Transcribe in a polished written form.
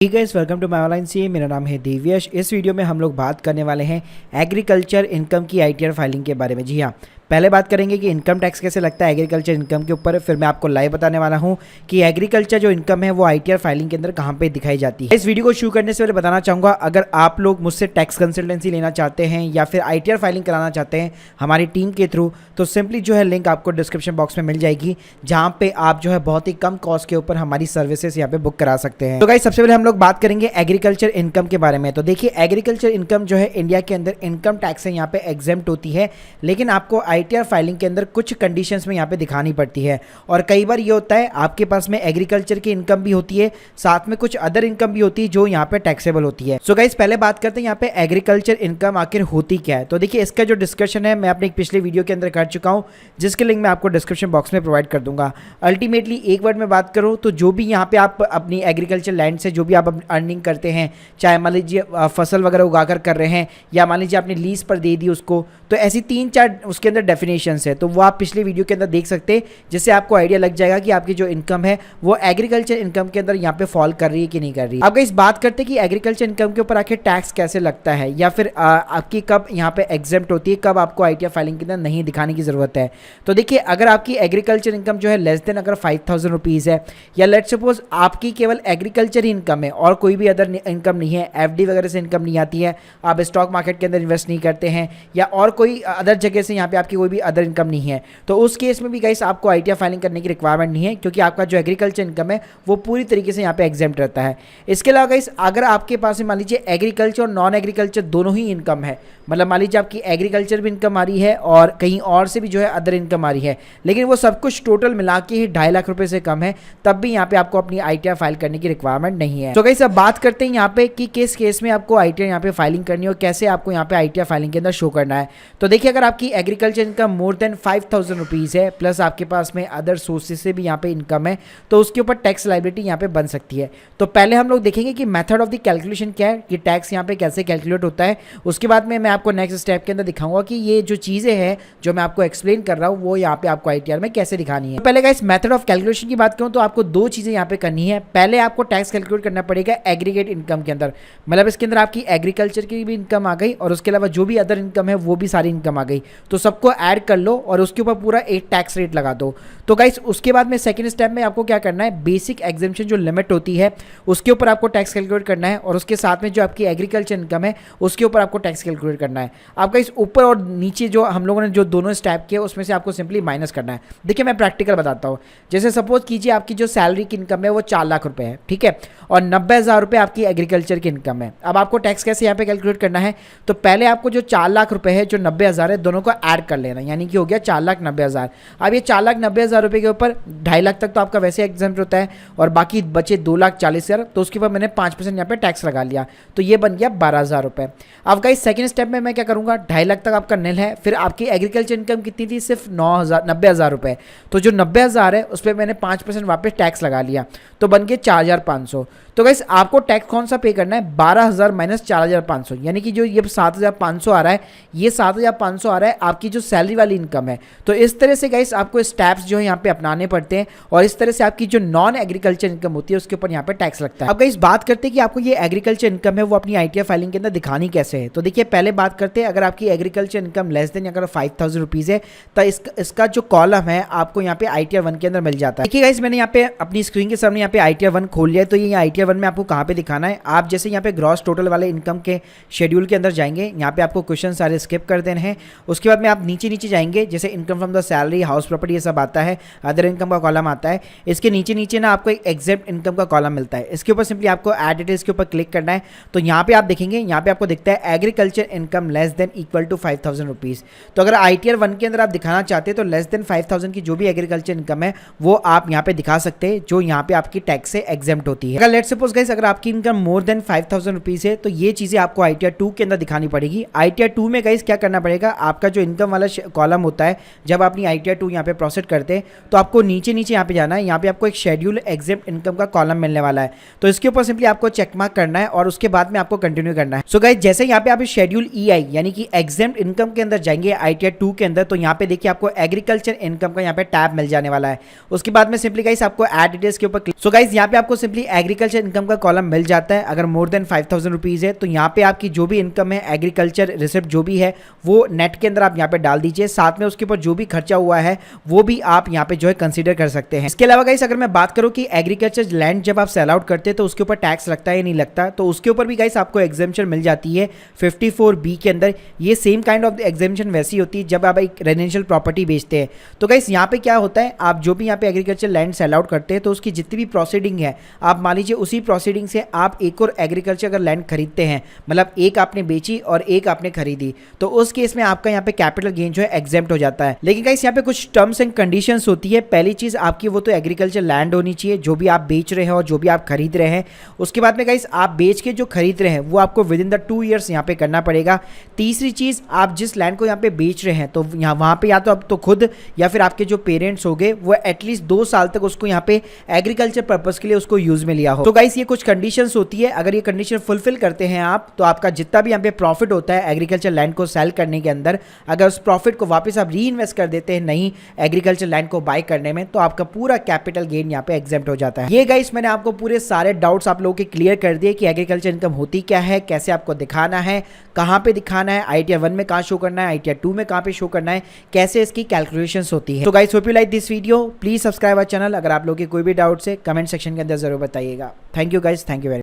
ठीक है, welcome to my online see. मेरा नाम है देव्यश। इस वीडियो में हम लोग बात करने वाले हैं एग्रीकल्चर इनकम की आईटीआर फाइलिंग के बारे में। जी हाँ, पहले बात करेंगे कि इनकम टैक्स कैसे लगता है एग्रीकल्चर इनकम के ऊपर। फिर मैं आपको लाइव बताने वाला हूँ कि एग्रीकल्चर जो इनकम है वो आईटीआर फाइलिंग के अंदर कहाँ पे दिखाई जाती है। इस वीडियो को शुरू करने से पहले बताना चाहूँगा, अगर आप लोग मुझसे टैक्स कंसल्टेंसी लेना चाहते हैं या फिर आईटीआर फाइलिंग कराना चाहते हैं हमारी टीम के थ्रू, तो सिंपली जो है लिंक आपको डिस्क्रिप्शन बॉक्स में मिल जाएगी, जहाँ पे आप जो है बहुत ही कम कॉस्ट के ऊपर हमारी सर्विसेज यहाँ पे बुक करा सकते हैं। तो गाइस, सबसे पहले हम लोग बात करेंगे एग्रीकल्चर इनकम के बारे में। तो देखिए, एग्रीकल्चर इनकम जो है इंडिया के अंदर इनकम टैक्स से यहाँ पे एग्जेम्प्ट होती है, लेकिन आपको आईटीआर फाइलिंग के अंदर कुछ कंडीशंस में यहाँ पे दिखानी पड़ती है। और कई बार ये होता है आपके पास में एग्रीकल्चर की इनकम भी होती है, साथ में कुछ अदर इनकम भी होती है जो यहाँ पे टैक्सेबल होती है। सो गाइस, पहले बात करते हैं यहाँ पे एग्रीकल्चर इनकम आखिर होती क्या है। तो देखिए, इसका जो डिस्कशन है मैं अपने एक पिछले वीडियो के अंदर कर चुका हूँ, जिसके लिंक मैं आपको डिस्क्रिप्शन बॉक्स में प्रोवाइड कर दूंगा। अल्टीमेटली एक वर्ड में बात करूँ तो जो भी यहाँ पे आप अपनी एग्रीकल्चर लैंड से जो भी आप अर्निंग करते हैं, चाहे मान लीजिए फसल वगैरह उगाकर कर रहे हैं या मान लीजिए आपने लीज पर दे दी उसको, तो ऐसी 3-4 उसके अंदर डेफिनेशंस है, तो वो आप पिछले वीडियो के अंदर देख सकते हैं, जिससे आपको आइडिया लग जाएगा कि आपकी जो इनकम है वो एग्रीकल्चर इनकम के अंदर यहाँ पे फॉल कर रही है कि नहीं कर रही। अब इस बात करते हैं कि एग्रीकल्चर इनकम के ऊपर आखिर टैक्स कैसे लगता है या फिर आपकी कब यहाँ पे एग्जेम्प्ट होती है, कब आपको आईटीआर फाइलिंग के अंदर नहीं दिखाने की जरूरत है। तो देखिए, अगर आपकी एग्रीकल्चर इनकम जो है लेस देन अगर 5000 रुपीज़ है, या लेट सपोज आपकी केवल एग्रीकल्चर ही इनकम है और कोई भी अदर इनकम नहीं है, एफडी वगैरह से इनकम नहीं आती है, आप स्टॉक मार्केट के अंदर इन्वेस्ट नहीं करते हैं या और कोई अदर जगह से यहाँ पे आपकी कोई भी अदर इनकम नहीं है, तो उस केस में भी गाइस आपको आईटीआर फाइलिंग करने की रिक्वायरमेंट नहीं है, क्योंकि आपका जो एग्रीकल्चर इनकम है वो पूरी तरीके से यहाँ पे एग्जेम्प्ट रहता है। इसके अलावा गाइस, अगर आपके पास मान लीजिए एग्रीकल्चर और नॉन एग्रीकल्चर दोनों ही इनकम है, मतलब मान लीजिए आपकी एग्रीकल्चर भी इनकम आ रही है और कहीं और से भी जो है अदर इनकम आ रही है, लेकिन वो सब कुछ टोटल मिला के ही 2.5 लाख रुपए से कम है, तब भी यहाँ पे आपको अपनी आईटीआर फाइल करने की रिक्वायरमेंट नहीं है। तो गाइस, अब बात करते हैं यहाँ पे कि किस केस में आपको आईटीआर यहाँ पे फाइलिंग करनी है और कैसे आपको यहाँ पे आईटीआर फाइलिंग के अंदर शो करना है। तो देखिए, अगर आपकी agriculture income more than 5000 rupees है, प्लस आपके पास में अदर सोर्सेज से भी यहाँ पे इनकम है, तो उसके ऊपर टैक्स लायबिलिटी यहाँ पे बन सकती है। तो पहले हम लोग देखेंगे कि मेथड ऑफ द कैलकुलेशन क्या है, कि टैक्स यहाँ पे कैसे कैलकुलेट होता है। उसके बाद में मैं आपको नेक्स्ट स्टेप के अंदर दिखाऊंगा कि ये जो चीज़ें हैं जो मैं आपको एक्सप्लेन कर रहा हूँ वो यहाँ पे आपको आईटीआर में कैसे दिखानी है। तो पहले गाइस, मेथड ऑफ कैलकुलेशन की बात करूँ तो आपको 2 चीज़ें यहाँ पे करनी है। पहले आपको टैक्स कैलकुलेट करना पड़ेगा एग्रीगेट इनकम के अंदर, मतलब इसके अंदर आपकी एग्रीकल्चर की भी इनकम आ गई और उसके अलावा जो भी अदर इनकम है वो भी सारी इनकम आ गई, तो सबको ऐड कर लो और उसके ऊपर पूरा एक टैक्स रेट लगा दो। तो गाइस, उसके बाद में सेकंड स्टेप में आपको क्या करना है, बेसिक एग्जेम्पशन जो लिमिट होती है उसके ऊपर आपको टैक्स कैलकुलेट करना है, और उसके साथ में जो आपकी एग्रीकल्चर इनकम है उसके ऊपर आपको टैक्स कैलकुलेट करना है। आपका इस ऊपर और नीचे जो हम लोगों ने जो दोनों स्टेप किए उसमें से आपको सिंपली माइनस करना है। देखिए, मैं प्रैक्टिकल बताता हूँ। जैसे सपोज कीजिए आपकी जो सैलरी की इनकम है वो 4 लाख रुपए है, ठीक है, और 90,000 रुपये आपकी एग्रीकल्चर की इनकम है। अब आपको टैक्स कैसे यहाँ पे कैलकुलेट करना है, तो पहले आपको जो 4 लाख रुपए है, जो 90,000 है, दोनों को ऐड कर लेना, यानी कि हो गया 4,90,000। अब ये 4,90,000 रुपये के ऊपर 2.5 लाख तक तो आपका वैसे एग्जेम्प्ट होता है, और बाकी बचे 2,40,000, तो उसके ऊपर मैंने 5% यहाँ पे टैक्स लगा लिया, तो ये बन गया 12,000 रुपये। अब गाइस, सेकंड स्टेप में मैं क्या करूँगा, 2.5 लाख तक आपका निल है, फिर आपकी एग्रीकल्चर इनकम कितनी थी, सिर्फ 90,000 रुपये, तो जो 90,000 है उस पर मैंने 5% वापस टैक्स लगा लिया, तो बन गए 4,500। तो गाइस, आपको टैक्स कौन सा पे करना है, 12,000 माइनस 4,500, यानी कि जो ये 7,500 आ रहा है, ये 7,500 आ रहा है आपकी जो सैलरी वाली इनकम है। तो इस तरह से गाइस आपको स्टेप्स जो है यहाँ पे अपनाने पड़ते हैं, और इस तरह से आपकी जो नॉन एग्रीकल्चर इनकम होती है उसके ऊपर यहाँ पे टैक्स लगता है। अब गाइस, बात करते हैं कि आपको ये एग्रीकल्चर इनकम है वो अपनी आईटीआर फाइलिंग के अंदर दिखानी कैसे है। तो देखिए, पहले बात करते हैं, अगर आपकी एग्रीकल्चर इनकम लेस देन अगर 5000 रुपीज़ है, तो इसका जो कॉलम है आपको यहाँ पे आईटीआर 1 के अंदर मिल जाता है। देखिए गाइस, मैंने यहाँ पे अपनी स्क्रीन के सामने यहाँ पे आईटीआर 1 खोल लिया है। तो ये आईटीआर 1 में आपको कहाँ पे दिखाना है, आप जैसे यहाँ पे ग्रॉस टोटल वाले इनकम के शेड्यूल के अंदर जाएंगे, यहाँ पे आपको क्वेश्चन सारे स्किप कर देने हैं। उसके बाद में आप नीचे जाएंगे, जैसे income from the salary, house property, ये सब आता है, अदर इनकम का कॉलम आता है। इसके नीचे ना आपको एक एग्जेम्प्ट इनकम का कॉलम मिलता है, इसके ऊपर सिंपली आपको ऐड डिटेल्स के ऊपर क्लिक करना है। तो यहाँ पे आप देखेंगे, यहाँ पे आपको दिखता है agriculture income less than equal to 5,000 rupees. तो अगर आईटीआर 1 के अंदर आप दिखाना चाहते हैं तो लेस देन 5,000 की जो भी एग्रीकल्चर इनकम है वो आप यहाँ पे दिखा सकते हैं, जो यहाँ पे आपकी टैक्स से एग्जेम्प्ट होती है। अगर लेट्स सपोज गाइस, अगर आपकी इनकम मोर देन 5,000 रुपीज़ है, तो ये चीज़ें आपको आईटीआर 2 के अंदर दिखानी पड़ेगी। आईटीआर 2 में गाइस क्या करना पड़ेगा, आपका जो इनकम वाला कॉलम होता है, जब अपनी आईटीआर 2 यहाँ पे प्रोसेस करते हैं तो आपको नीचे यहाँ पे जाना है, यहाँ पे आपको एक शेड्यूल एग्जेम्प्ट इनकम का कॉलम मिलने वाला है, तो इसके ऊपर सिंपली आपको चेक मार्क करना है और उसके बाद में आपको कंटिन्यू करना है। सो गाइस, जैसे यहाँ पे आप शेड्यूल ईआई यानी कि एग्जेम्प्ट इनकम के अंदर जाएंगे आईटीआर 2 के अंदर, तो यहाँ पे देखिए आपको एग्रीकल्चर इनकम का यहाँ पे टैब मिल जाने वाला है। उसके बाद में सिंपली गाइस आपको ऐड डिटेल्स के ऊपर क्लिक। सो गाइस, यहाँ पे आपको सिंपली एग्रीकल्चर एग्रीकल्चर इनकम का कॉलम मिल जाता है। अगर मोर देन 5000 रुपीज़ है तो यहाँ पे आपकी जो भी इनकम है एग्रीकल्चर रिसिप्ट जो भी है वो नेट के अंदर आप यहाँ पे डाल दीजिए, साथ में उसके ऊपर जो भी खर्चा हुआ है वो भी आप यहाँ पे जो है कंसीडर कर सकते हैं। इसके अलावा गाइस अगर मैं बात करूँ कि एग्रीकल्चर लैंड जब आप सेल आउट करते हैं तो उसके ऊपर टैक्स लगता है या नहीं लगता, तो उसके ऊपर भी गाइस आपको एग्जेम्पशन मिल जाती है 54B के अंदर। ये सेम काइंड ऑफ एग्जेम्पशन वैसी होती है जब आप एक रेजिडेंशियल प्रॉपर्टी बेचते हैं। तो गाइस यहाँ पे क्या होता है, आप जो भी यहाँ पे एग्रीकल्चर लैंड सेल आउट करते हैं तो उसकी जितनी भी प्रोसीडिंग है, आप मान लीजिए उसी प्रोसीडिंग से आप एक और एग्रीकल्चर अगर लैंड खरीदते हैं, मतलब एक आपने बेची और एक आपने खरीदी, तो उस केस में आपका यहाँ पे कैपिटल गेन जो है एग्जेम्प्ट हो जाता है। लेकिन गाइस यहाँ पे कुछ टर्म्स एंड कंडीशंस होती है। पहली चीज आपकी वो तो एग्रीकल्चर लैंड होनी चाहिए जो भी आप बेच रहे हैं और जो भी आप खरीद रहे हैं। उसके बाद में गाइस आप बेच के जो खरीद रहे हैं वो आपको विद इन द 2 ईयर्स यहाँ पे करना पड़ेगा। तीसरी चीज, आप जिस लैंड को यहाँ पे बेच रहे हैं तो यहाँ वहाँ पे या तो आप तो खुद या फिर आपके जो पेरेंट्स हो गए वो एटलीस्ट 2 साल तक उसको यहाँ पे एग्रीकल्चर पर्पज के लिए उसको यूज में लिया हो। तो गाइस ये कुछ कंडीशंस होती है, अगर ये कंडीशन फुलफिल करते हैं आप तो आपका जितना भी यहाँ पे प्रॉफिट होता है एग्रीकल्चर लैंड को सेल करने के अंदर, अगर उस प्रॉफिट को वापस आप री इन्वेस्ट कर देते हैं नहीं एग्रीकल्चर लैंड को बाय करने में, तो आपका पूरा कैपिटल गेन यहाँ पे एग्जेम्प्ट हो जाता है। ये गाइस मैंने आपको पूरे सारे डाउट्स आप लोगों के क्लियर कर दिए कि एग्रीकल्चर इनकम होती क्या है, कैसे आपको दिखाना है, कहाँ पे दिखाना है, ITR 1 में कहाँ शो करना है, ITR 2 में कहाँ पे शो करना है, कैसे इसकी कैलकुलेशंस होती है। तो guys hope you like this video, please subscribe our channel. अगर आप लोगों के कोई भी डाउट्स है कमेंट सेक्शन के अंदर जरूर बताइएगा। Thank you guys, thank you very